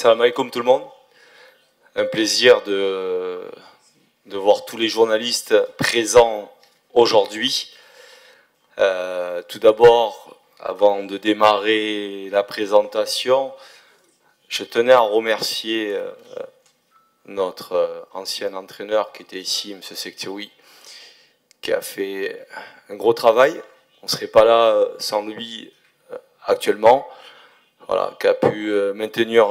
Salam alaikum tout le monde. Un plaisir de voir tous les journalistes présents aujourd'hui. Tout d'abord, avant de démarrer la présentation, je tenais à remercier notre ancien entraîneur qui était ici, M. Sekteoui, qui a fait un gros travail. On ne serait pas là sans lui actuellement. Voilà, qui a pu maintenir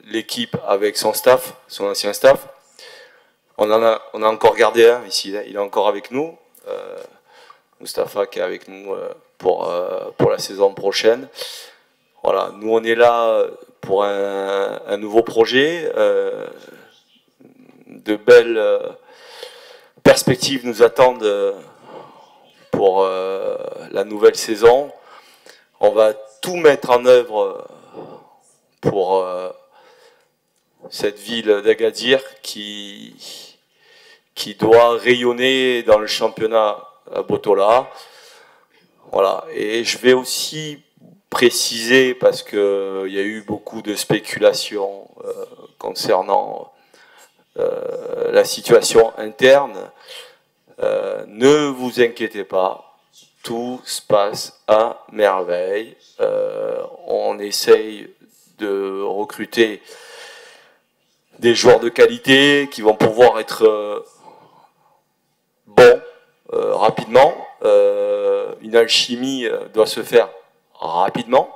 l'équipe avec son staff, son ancien staff. On a encore gardé un ici, il est encore avec nous. Moustapha qui est avec nous pour la saison prochaine. Voilà, nous on est là pour un nouveau projet. De belles perspectives nous attendent pour la nouvelle saison. On va tout mettre en œuvre pour cette ville d'Agadir qui doit rayonner dans le championnat Botola. Voilà. Et je vais aussi préciser, parce qu'il y a eu beaucoup de spéculations concernant la situation interne, ne vous inquiétez pas, tout se passe à merveille. On essaye de recruter des joueurs de qualité qui vont pouvoir être bons rapidement. Une alchimie doit se faire rapidement.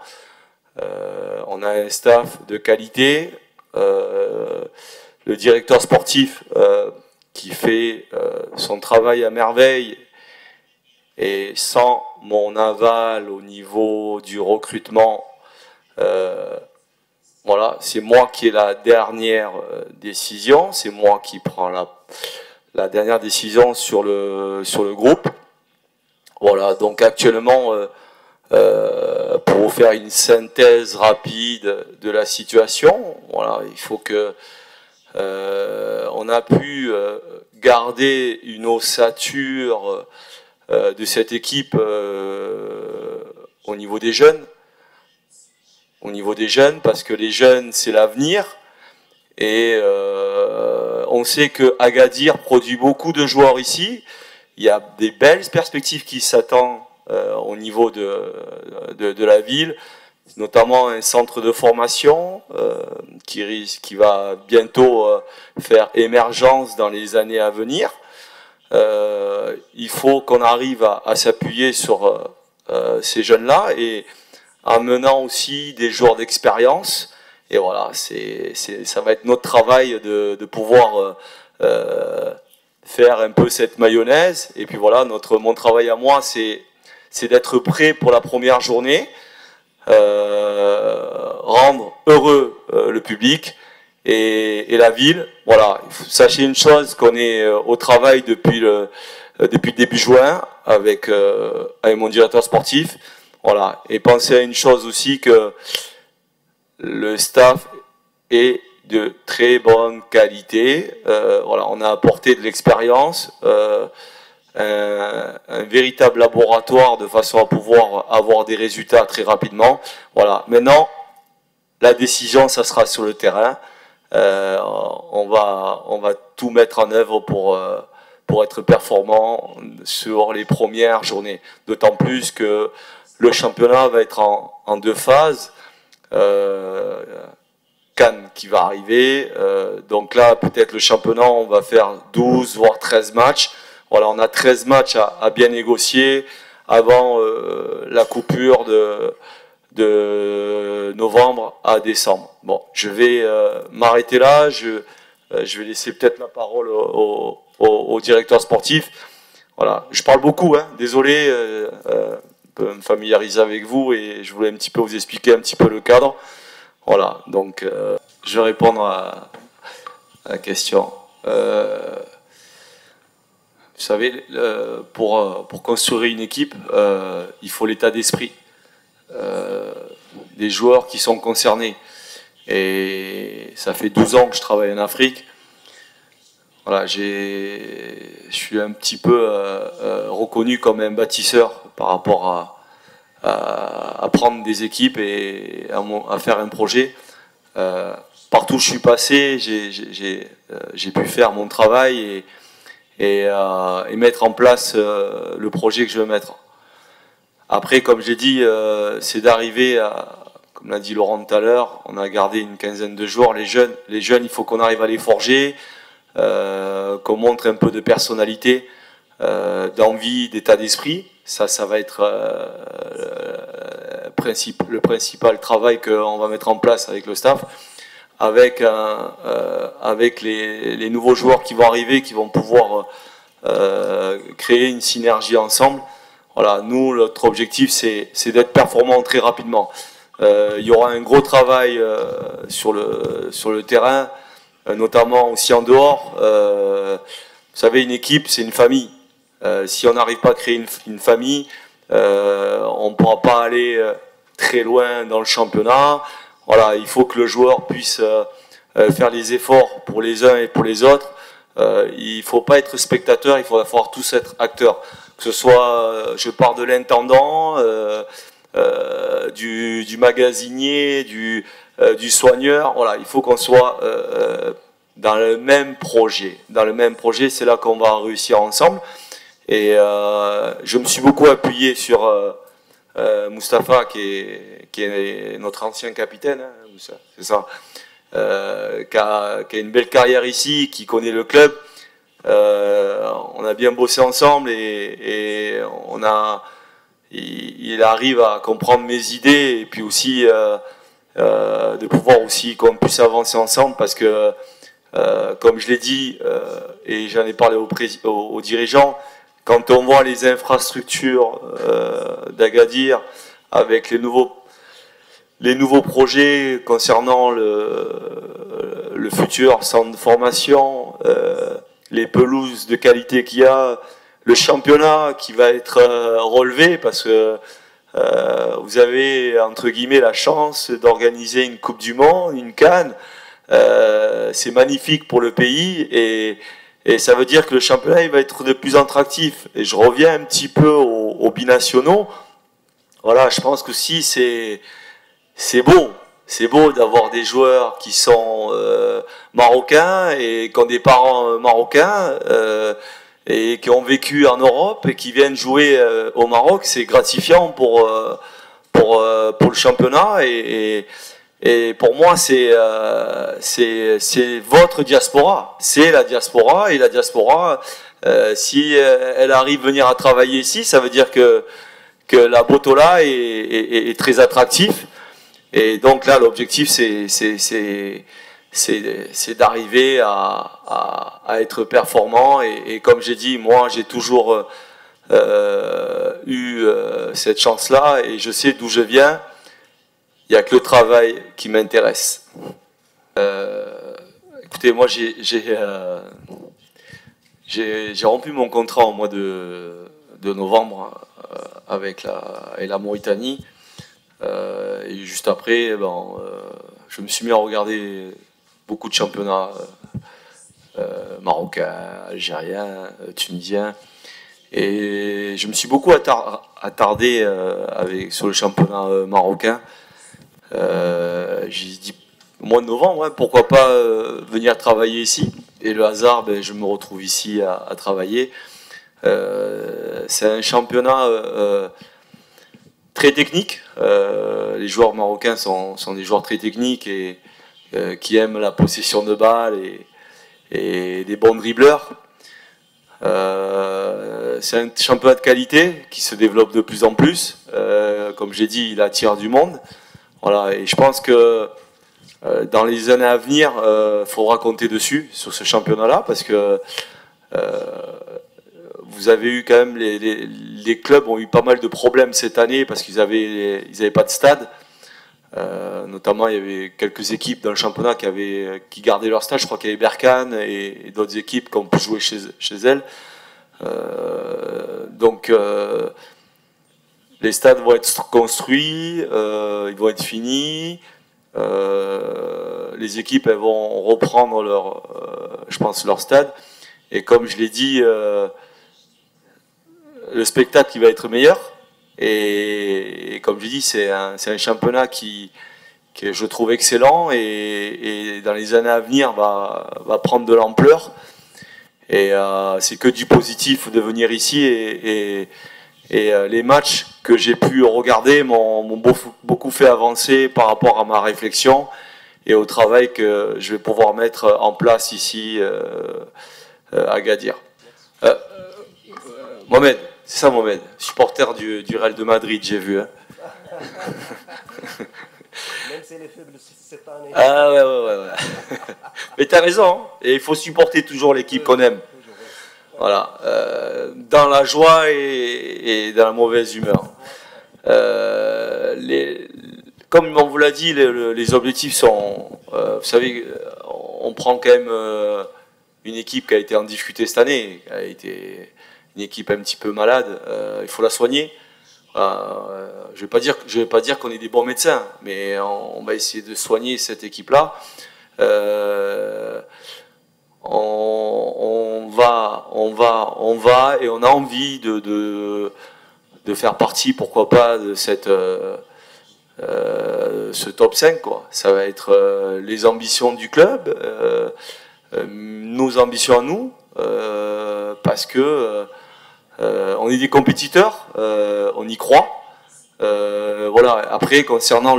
On a un staff de qualité. Le directeur sportif qui fait son travail à merveille, et sans mon aval au niveau du recrutement, voilà, c'est moi qui ai la dernière décision, c'est moi qui prends la dernière décision sur le groupe. Voilà, donc actuellement, pour vous faire une synthèse rapide de la situation, voilà, il faut que on a pu garder une ossature de cette équipe au niveau des jeunes. Parce que les jeunes, c'est l'avenir. Et on sait que Agadir produit beaucoup de joueurs ici. Il y a des belles perspectives qui s'attendent au niveau de la ville, notamment un centre de formation qui va bientôt faire émergence dans les années à venir. Il faut qu'on arrive à s'appuyer sur ces jeunes-là et en menant aussi des joueurs d'expérience. Et voilà, ça va être notre travail de pouvoir faire un peu cette mayonnaise. Et puis voilà, mon travail à moi, c'est d'être prêt pour la première journée, rendre heureux le public et la ville. Voilà, sachez une chose, qu'on est au travail depuis le début juin avec mon directeur sportif. Voilà, et pensez à une chose aussi, que le staff est de très bonne qualité. Voilà, on a apporté de l'expérience, un véritable laboratoire de façon à pouvoir avoir des résultats très rapidement. Voilà, maintenant, la décision, ça sera sur le terrain. On va tout mettre en œuvre pour être performant sur les premières journées. D'autant plus que le championnat va être en deux phases. Cannes qui va arriver. Donc là, peut-être le championnat, on va faire 12 voire 13 matchs. Voilà, on a 13 matchs à bien négocier avant la coupure de novembre à décembre. Bon, je vais m'arrêter là. Je vais laisser peut-être la parole au directeur sportif. Voilà, je parle beaucoup, hein, désolé, me familiariser avec vous, et je voulais un petit peu vous expliquer un petit peu le cadre. Voilà, donc je vais répondre à la question. Vous savez, pour construire une équipe, il faut l'état d'esprit des joueurs qui sont concernés. Et ça fait 12 ans que je travaille en Afrique. Voilà, je suis un petit peu reconnu comme un bâtisseur par rapport à prendre des équipes et à faire un projet. Partout où je suis passé, j'ai pu faire mon travail et mettre en place le projet que je veux mettre. Après, comme j'ai dit, c'est d'arriver à, comme l'a dit Laurent tout à l'heure, on a gardé une quinzaine de joueurs. Les jeunes, il faut qu'on arrive à les forger, qu'on montre un peu de personnalité, d'envie, d'état d'esprit. Ça va être le principal travail qu'on va mettre en place avec le staff, avec les nouveaux joueurs qui vont arriver, qui vont pouvoir créer une synergie ensemble. Voilà, nous, notre objectif, c'est d'être performant très rapidement. Il y aura un gros travail sur le terrain, notamment aussi en dehors. Vous savez, une équipe, c'est une famille. Si on n'arrive pas à créer une famille, on ne pourra pas aller très loin dans le championnat. Voilà, il faut que le joueur puisse faire les efforts pour les uns et pour les autres. Il ne faut pas être spectateur, il faut falloir tous être acteurs. Que ce soit, je pars de l'intendant, du magasinier, du soigneur. Voilà, il faut qu'on soit dans le même projet. Dans le même projet, c'est là qu'on va réussir ensemble. Et je me suis beaucoup appuyé sur Mustapha, qui est notre ancien capitaine, hein, c'est ça, qui a une belle carrière ici, qui connaît le club. On a bien bossé ensemble et il arrive à comprendre mes idées et puis aussi de pouvoir aussi qu'on puisse avancer ensemble parce que comme je l'ai dit et j'en ai parlé aux dirigeants, quand on voit les infrastructures d'Agadir avec les nouveaux projets concernant le futur centre de formation, les pelouses de qualité qu'il y a, le championnat qui va être relevé parce que vous avez entre guillemets la chance d'organiser une Coupe du Monde, une CAN. C'est magnifique pour le pays et ça veut dire que le championnat il va être de plus attractif. Et je reviens un petit peu aux binationaux. Voilà, je pense que si c'est beau. C'est beau d'avoir des joueurs qui sont marocains et qui ont des parents marocains et qui ont vécu en Europe et qui viennent jouer au Maroc. C'est gratifiant pour le championnat et pour moi c'est votre diaspora. C'est la diaspora et la diaspora. Si elle arrive à venir à travailler ici, ça veut dire que la Botola est très attractif. Et donc là, l'objectif, c'est d'arriver à être performant. Et comme j'ai dit, moi, j'ai toujours eu cette chance-là et je sais d'où je viens. Il n'y a que le travail qui m'intéresse. Écoutez, moi, j'ai rompu mon contrat au mois de novembre avec la Mauritanie. Et juste après, je me suis mis à regarder beaucoup de championnats marocains, algériens, tunisiens. Et je me suis beaucoup attardé sur le championnat marocain. J'ai dit au mois de novembre, ouais, pourquoi pas venir travailler ici. Et le hasard, je me retrouve ici à travailler. C'est un championnat très technique. Les joueurs marocains sont des joueurs très techniques et qui aiment la possession de balles et des bons dribbleurs. C'est un championnat de qualité qui se développe de plus en plus. Comme j'ai dit, il attire du monde. Voilà, et je pense que dans les années à venir, faudra compter dessus, sur ce championnat-là, parce que vous avez eu quand même les clubs ont eu pas mal de problèmes cette année parce qu'ils avaient pas de stade. Notamment, il y avait quelques équipes dans le championnat qui gardaient leur stade. Je crois qu'il y avait Berkane et d'autres équipes qui ont pu jouer chez elles. Donc, les stades vont être construits, ils vont être finis. Les équipes elles vont reprendre je pense, leur stade. Et comme je l'ai dit, le spectacle il va être meilleur et comme je dis c'est un championnat qui que je trouve excellent et dans les années à venir va prendre de l'ampleur. Et c'est que du positif de venir ici et les matchs que j'ai pu regarder m'ont beaucoup fait avancer par rapport à ma réflexion et au travail que je vais pouvoir mettre en place ici à Gadir. Mohamed, c'est ça Mohamed, supporter du Real de Madrid, j'ai vu. Hein. Même si elle est faible cette année. Ah ouais. Mais t'as raison, hein. Et il faut supporter toujours l'équipe qu'on aime. Voilà, dans la joie et dans la mauvaise humeur. Comme on vous l'a dit, les objectifs sont, vous savez, on prend quand même une équipe qui a été en difficulté cette année, qui a été une équipe un petit peu malade. Il faut la soigner. Je vais pas dire qu'on est des bons médecins, mais on va essayer de soigner cette équipe-là. On va et on a envie de faire partie, pourquoi pas, de ce top 5, quoi. Ça va être les ambitions du club, nos ambitions à nous, parce que on est des compétiteurs, on y croit. Voilà. Après, concernant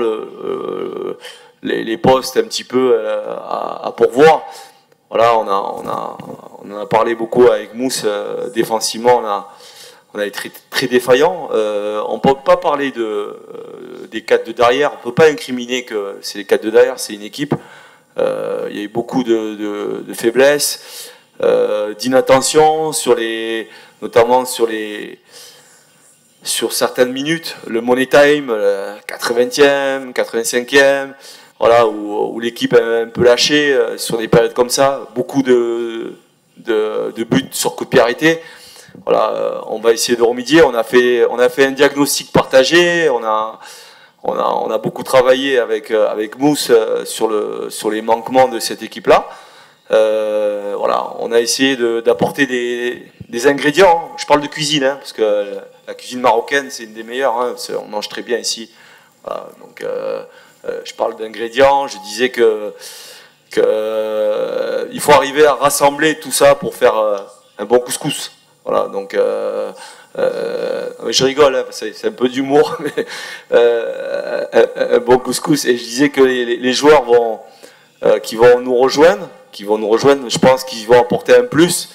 les postes un petit peu à pourvoir, voilà, on en a parlé beaucoup avec Mousse. Défensivement, on a été très défaillant. On ne peut pas parler des 4 de derrière. On ne peut pas incriminer que c'est les 4 de derrière, c'est une équipe. Il y a eu beaucoup de faiblesses, d'inattention notamment sur certaines minutes. Le money time, 80e, 85e. Voilà, où l'équipe est un peu lâchée sur des périodes comme ça, beaucoup de buts sur coup de pied arrêté. Voilà, on va essayer de remédier. On a fait un diagnostic partagé. On a beaucoup travaillé avec Mousse sur les manquements de cette équipe-là. Voilà, on a essayé d'apporter des ingrédients. Je parle de cuisine, hein, parce que la cuisine marocaine c'est une des meilleures. Hein, on mange très bien ici. Voilà, donc je parle d'ingrédients, je disais que il faut arriver à rassembler tout ça pour faire un bon couscous. Voilà, donc je rigole, hein, c'est un peu d'humour, mais un bon couscous. Et je disais que les joueurs qui vont nous rejoindre, je pense qu'ils vont apporter un plus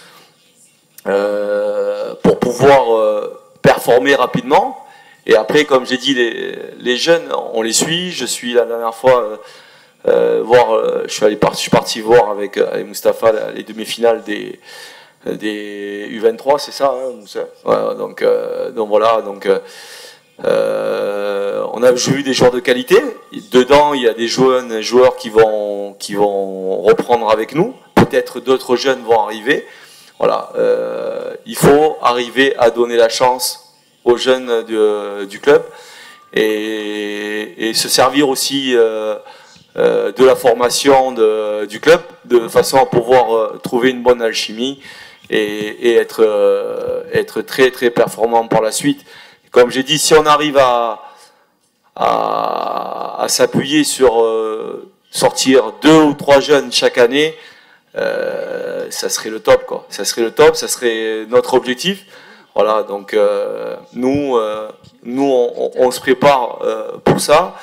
pour pouvoir performer rapidement. Et après, comme j'ai dit, les jeunes, on les suit. Je suis la dernière fois je suis parti voir avec Mustapha les demi-finales des U23, c'est ça, hein, ouais, donc voilà, on a vu des joueurs de qualité. Dedans, il y a des jeunes joueurs qui vont reprendre avec nous. Peut-être d'autres jeunes vont arriver. Voilà, il faut arriver à donner la chance aux jeunes du club et se servir aussi de la formation du club de façon à pouvoir trouver une bonne alchimie et être très très performant par la suite. Comme j'ai dit, si on arrive à s'appuyer sur sortir 2 ou 3 jeunes chaque année, ça serait le top, quoi. Ça serait le top, ça serait notre objectif. Voilà, donc nous on se prépare pour ça.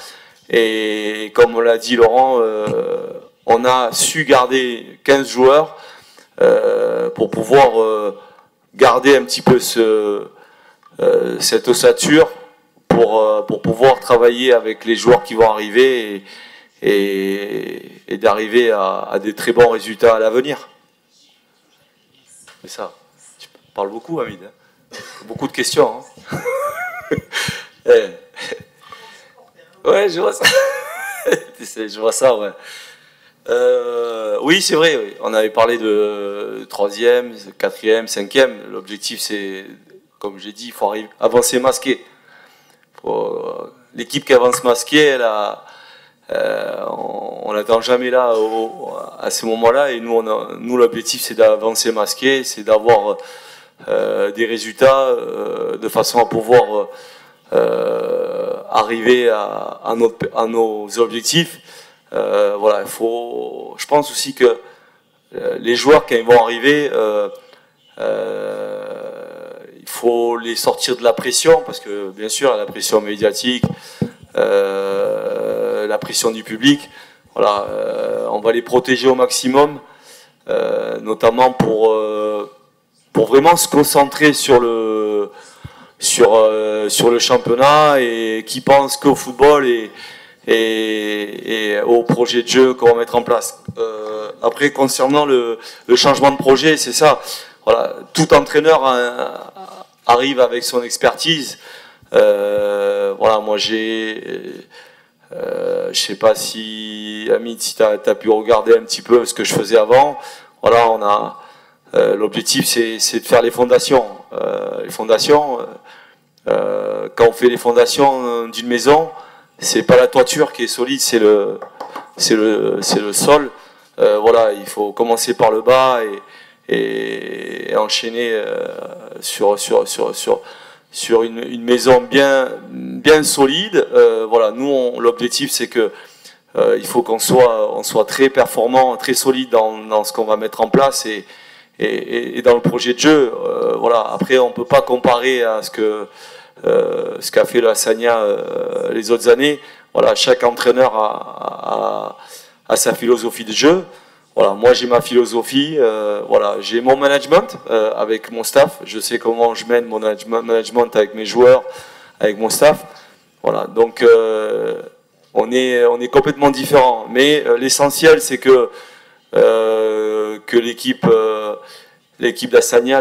Et comme l'a dit Laurent, on a su garder 15 joueurs pour pouvoir garder un petit peu cette ossature pour pouvoir travailler avec les joueurs qui vont arriver et d'arriver à des très bons résultats à l'avenir. C'est ça. Tu parles beaucoup, Hamid. Hein. Beaucoup de questions. Hein. Ouais, je vois ça. Je vois ça, ouais. Oui, c'est vrai. Oui. On avait parlé de 3e, 4e, 5e. L'objectif, c'est, comme j'ai dit, il faut avancer masqué. L'équipe qui avance masquée, on n'attend jamais là à ce moment-là. Et nous, l'objectif, c'est d'avancer masqué, c'est d'avoir des résultats de façon à pouvoir arriver à nos objectifs, voilà, je pense aussi que les joueurs, quand ils vont arriver, il faut les sortir de la pression, parce que bien sûr, la pression médiatique, la pression du public, voilà, on va les protéger au maximum, notamment pour vraiment se concentrer sur le championnat, et qui pense qu'au football et au projet de jeu qu'on va mettre en place. Après, concernant le changement de projet, c'est ça. Voilà, tout entraîneur arrive avec son expertise. Voilà, moi je sais pas si Hamid, si tu as pu regarder un petit peu ce que je faisais avant. Voilà, l'objectif c'est de faire les fondations. Quand on fait les fondations d'une maison, c'est pas la toiture qui est solide, c'est le sol. Voilà, il faut commencer par le bas et enchaîner sur une maison bien solide. Voilà, nous l'objectif c'est que il faut qu'on soit très performant, très solide dans ce qu'on va mettre en place et dans le projet de jeu. Voilà, après on peut pas comparer à ce qu'a fait le Hassania les autres années. Voilà, chaque entraîneur a sa philosophie de jeu. Voilà, moi j'ai ma philosophie, voilà, j'ai mon management avec mon staff, je sais comment je mène mon management avec mes joueurs, avec mon staff. Voilà, donc on est complètement différents, mais l'essentiel c'est que l'équipe d'Hassania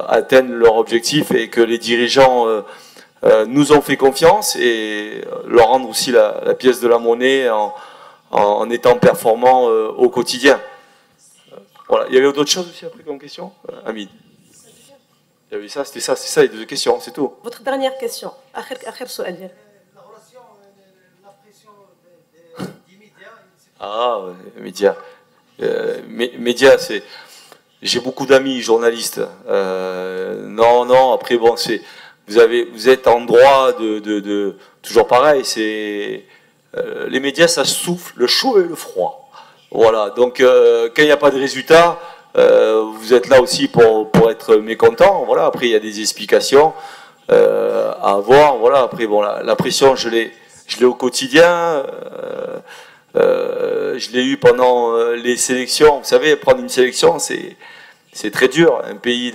atteigne leur objectif, et que les dirigeants nous ont fait confiance, et leur rendre aussi la pièce de la monnaie en étant performant au quotidien. Voilà. Il y avait d'autres choses aussi après comme question, Hamid? Il y avait ça, c'était ça, les deux questions, c'est tout. Votre dernière question. La relation, la pression des médias. Ah, médias. Médias, c'est. J'ai beaucoup d'amis journalistes. Non, après bon, vous êtes en droit de toujours pareil. C'est les médias, ça souffle le chaud et le froid. Voilà. Donc quand il n'y a pas de résultat, vous êtes là aussi pour être mécontent. Voilà. Après il y a des explications à avoir. Voilà. Après bon, la pression, je l'ai au quotidien. Je l'ai eu pendant les sélections. Vous savez, prendre une sélection, c'est très dur. Un pays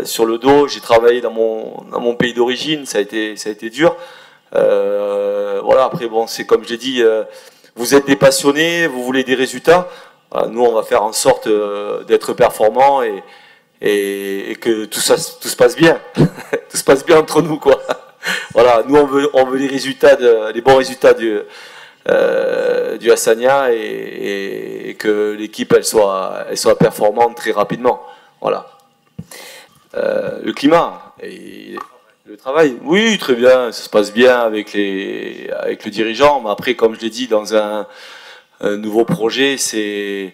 sur le dos. J'ai travaillé dans mon pays d'origine. Ça a été dur. Voilà. Après bon, c'est comme j'ai dit. Vous êtes des passionnés. Vous voulez des résultats. Voilà, nous, on va faire en sorte d'être performants et que tout se passe bien. Tout se passe bien entre nous, quoi. Voilà. Nous, on veut les résultats, les bons résultats du Hassania, et que l'équipe elle soit performante très rapidement. Voilà. Le climat et le travail, oui, très bien, ça se passe bien avec le dirigeant. Mais après, comme je l'ai dit, dans un nouveau projet, il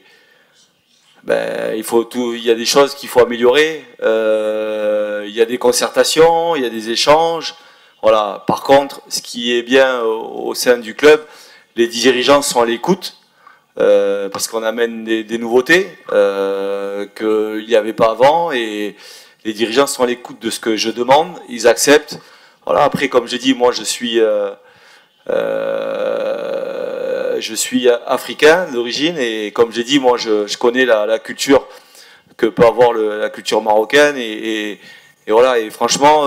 y a des choses qu'il faut améliorer. Il y a des concertations, il y a des échanges. Voilà. Par contre, ce qui est bien au sein du club, les dirigeants sont à l'écoute, parce qu'on amène des nouveautés qu'il n'y avait pas avant, et les dirigeants sont à l'écoute de ce que je demande, ils acceptent. Voilà. Après, comme je dis, moi je suis africain d'origine, et comme j'ai dit, moi je connais la culture que peut avoir la culture marocaine, et voilà. Et franchement,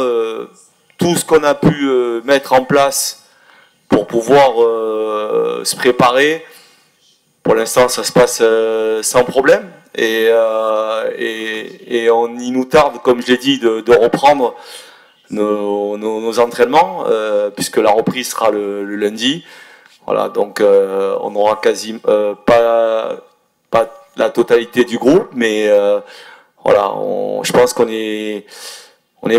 tout ce qu'on a pu mettre en place pour pouvoir se préparer, pour l'instant ça se passe sans problème, et il nous tarde, comme je l'ai dit, de reprendre nos entraînements, puisque la reprise sera le lundi. Voilà, donc on n'aura quasiment pas la totalité du groupe, mais voilà, je pense qu'on n'est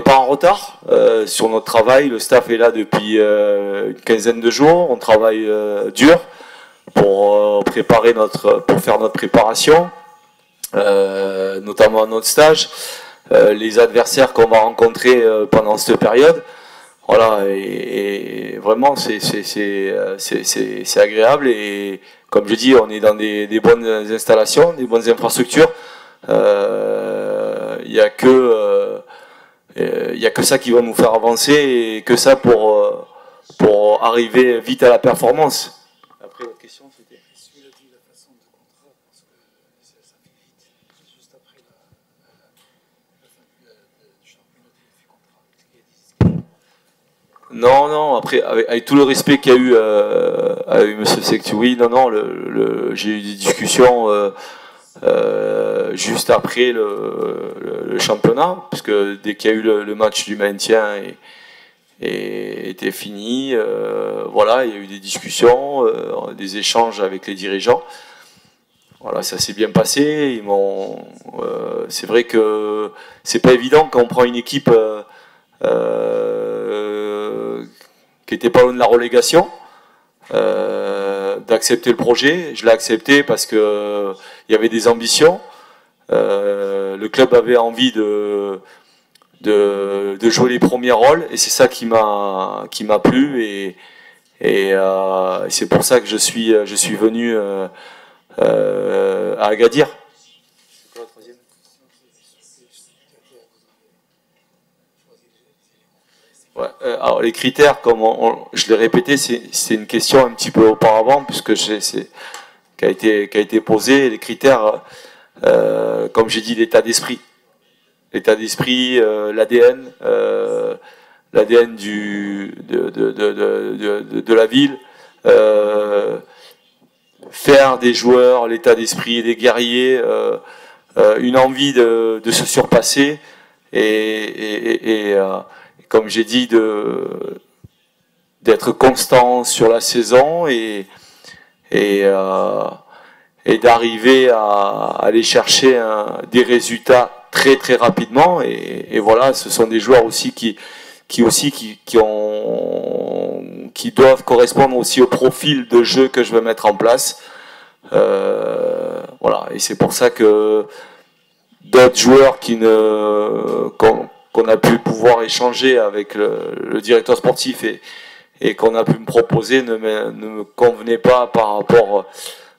pas en retard sur notre travail. Le staff est là depuis une quinzaine de jours. On travaille dur pour faire notre préparation, notamment notre stage, les adversaires qu'on va rencontrer pendant cette période. Voilà, et vraiment c'est agréable, et comme je dis, on est dans des bonnes installations, des bonnes infrastructures. Il n'y a que ça qui va nous faire avancer, et que ça pour arriver vite à la performance. Après, votre question, c'était... Non, non, après, avec tout le respect qu'il y a eu avec M. Sectu, oui, non, non, j'ai eu des discussions juste après le championnat, parce que dès qu'il y a eu le match du maintien et était fini, voilà, il y a eu des discussions, des échanges avec les dirigeants. Voilà, ça s'est bien passé. C'est vrai que c'est pas évident quand on prend une équipe qui était pas loin de la relégation, d'accepter le projet. Je l'ai accepté parce que il y avait des ambitions. Le club avait envie de jouer les premiers rôles, et c'est ça qui m'a plu, et c'est pour ça que je suis venu à Agadir. Ouais, alors les critères, comme je l'ai répété, c'est une question un petit peu auparavant, puisque qui a été posée. Les critères, comme j'ai dit, l'état d'esprit, l'ADN, l'ADN de la ville, faire des joueurs, l'état d'esprit des guerriers, une envie de se surpasser, et comme j'ai dit, d'être constant sur la saison, et d'arriver à aller chercher des résultats très très rapidement, et voilà, ce sont des joueurs aussi qui doivent correspondre aussi au profil de jeu que je veux mettre en place. Voilà, et c'est pour ça que d'autres joueurs qu'on a pu pouvoir échanger avec le directeur sportif, et qu'on a pu me proposer ne me convenaient pas par rapport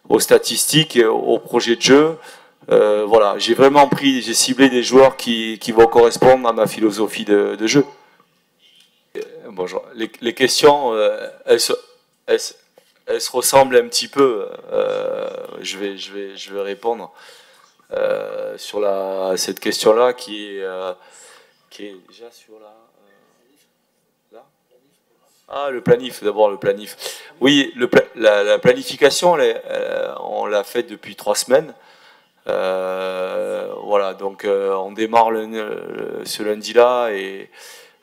aux statistiques et au projet de jeu. Voilà, j'ai ciblé des joueurs qui vont correspondre à ma philosophie de jeu. Bonjour. Les questions, elles se ressemblent un petit peu. Je vais répondre sur cette question-là qui est déjà sur là. Ah, le planif, d'abord le planif. Oui, la planification, on l'a faite depuis 3 semaines. Voilà, donc on démarre ce lundi-là, et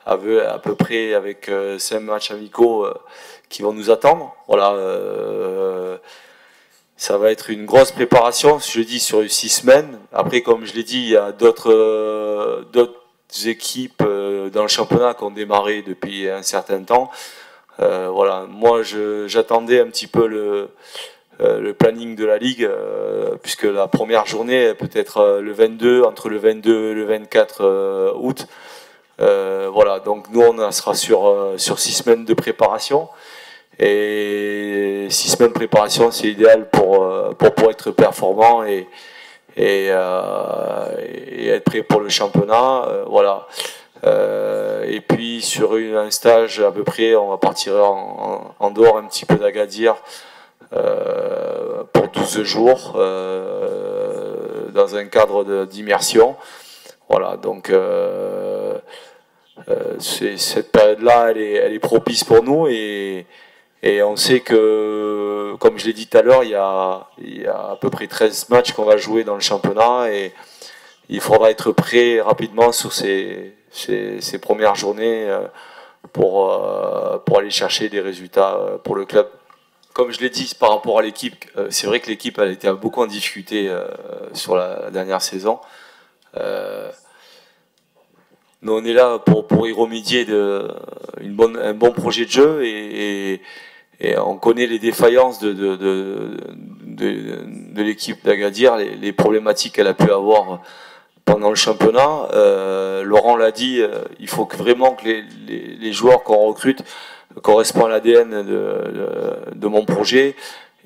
à peu près avec 5 matchs amicaux qui vont nous attendre. Voilà, ça va être une grosse préparation, je dis, sur 6 semaines. Après, comme je l'ai dit, il y a d'autres équipes dans le championnat qui ont démarré depuis un certain temps. Voilà, moi j'attendais un petit peu le planning de la Ligue, puisque la première journée peut être entre le 22 et le 24 août. Voilà, donc nous on sera sur 6 semaines de préparation, et 6 semaines de préparation, c'est idéal pour être performant et être prêt pour le championnat. Voilà. Et puis sur un stage à peu près, on va partir en dehors un petit peu d'Agadir pour 12 jours dans un cadre d'immersion. Voilà, donc cette période-là, elle est propice pour nous, et on sait que, comme je l'ai dit tout à l'heure, il y a à peu près 13 matchs qu'on va jouer dans le championnat, et il faudra être prêt rapidement sur ces premières journées pour aller chercher des résultats pour le club. Comme je l'ai dit par rapport à l'équipe, c'est vrai que l'équipe a été beaucoup en difficulté sur la dernière saison. Nous on est là pour y remédier, un bon projet de jeu, et on connaît les défaillances de l'équipe d'Agadir, les problématiques qu'elle a pu avoir pendant le championnat. Laurent l'a dit, il faut vraiment que les joueurs qu'on recrute correspondent à l'ADN de mon projet.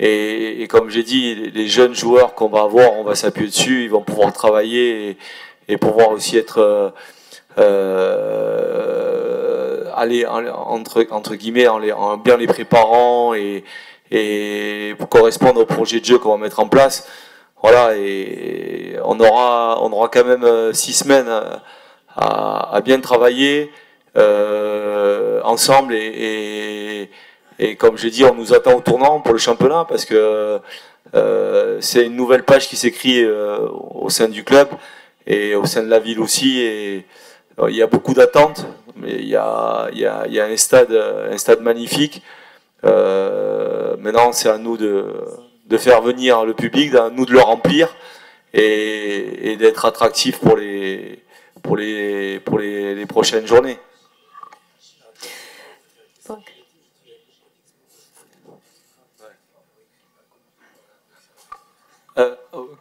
Et comme j'ai dit, les jeunes joueurs qu'on va avoir, on va s'appuyer dessus, ils vont pouvoir travailler et pouvoir aussi être aller entre guillemets en bien les préparant et pour correspondre au projet de jeu qu'on va mettre en place. Voilà, et on aura quand même 6 semaines à bien travailler ensemble et comme j'ai dit, on nous attend au tournant pour le championnat parce que c'est une nouvelle page qui s'écrit au sein du club et au sein de la ville aussi. Et il y a beaucoup d'attentes, mais il y a un stade magnifique. Maintenant, c'est à nous de faire venir le public, à nous de le remplir et d'être attractif pour les prochaines journées.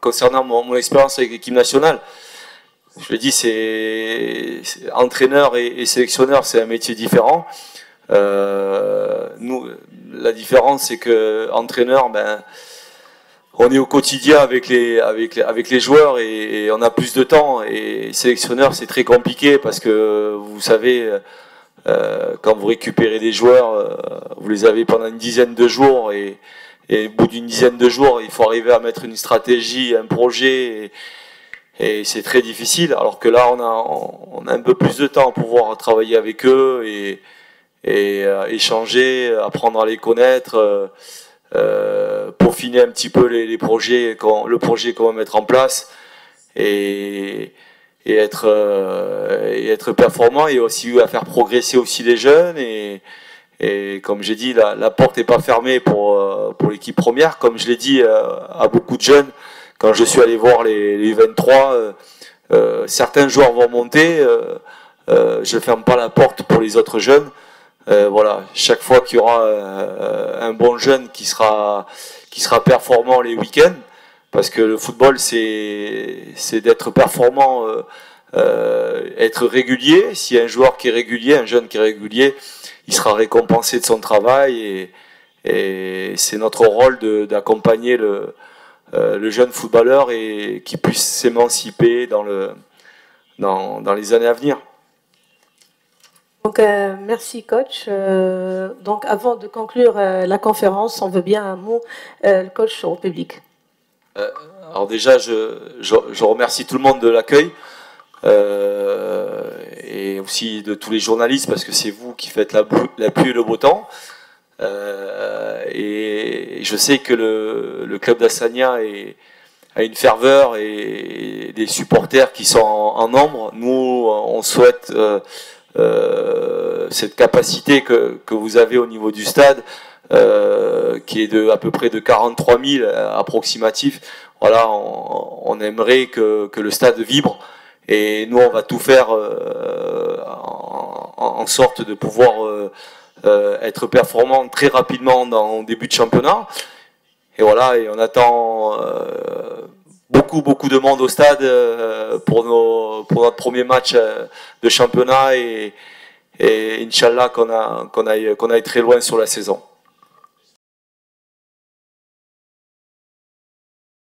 Concernant mon expérience avec l'équipe nationale, je le dis, c'est entraîneur et sélectionneur, c'est un métier différent. Nous, la différence, c'est que entraîneur, on est au quotidien avec les joueurs et on a plus de temps. Et sélectionneur, c'est très compliqué parce que vous savez, quand vous récupérez des joueurs, vous les avez pendant une dizaine de jours et au bout d'une dizaine de jours, il faut arriver à mettre une stratégie, un projet. Et c'est très difficile, alors que là, on a un peu plus de temps pour pouvoir travailler avec eux et échanger, apprendre à les connaître, peaufiner un petit peu le projet qu'on va mettre en place et être performant et aussi à faire progresser aussi les jeunes. Et comme j'ai dit, la porte n'est pas fermée pour l'équipe première. Comme je l'ai dit à beaucoup de jeunes, quand je suis allé voir les 23, certains joueurs vont monter. Je ne ferme pas la porte pour les autres jeunes. Voilà, chaque fois qu'il y aura un bon jeune qui sera performant les week-ends, parce que le football c'est d'être performant, être régulier. S'il y a un joueur qui est régulier, un jeune qui est régulier, il sera récompensé de son travail et c'est notre rôle d'accompagner le jeune footballeur et qu'il puisse s'émanciper dans les années à venir. Donc, merci coach. Donc, avant de conclure la conférence, on veut bien un mot, coach, au public. Alors déjà, je remercie tout le monde de l'accueil et aussi de tous les journalistes parce que c'est vous qui faites la pluie et le beau temps. Et je sais que le club d'Assania a une ferveur et des supporters qui sont en nombre. Nous, on souhaite cette capacité que vous avez au niveau du stade, qui est à peu près de 43 000 approximatif. Voilà, on aimerait que le stade vibre et nous on va tout faire en sorte de pouvoir être performant très rapidement au début de championnat. Et voilà, et on attend beaucoup de monde au stade pour notre premier match de championnat et Inch'Allah qu'on aille très loin sur la saison.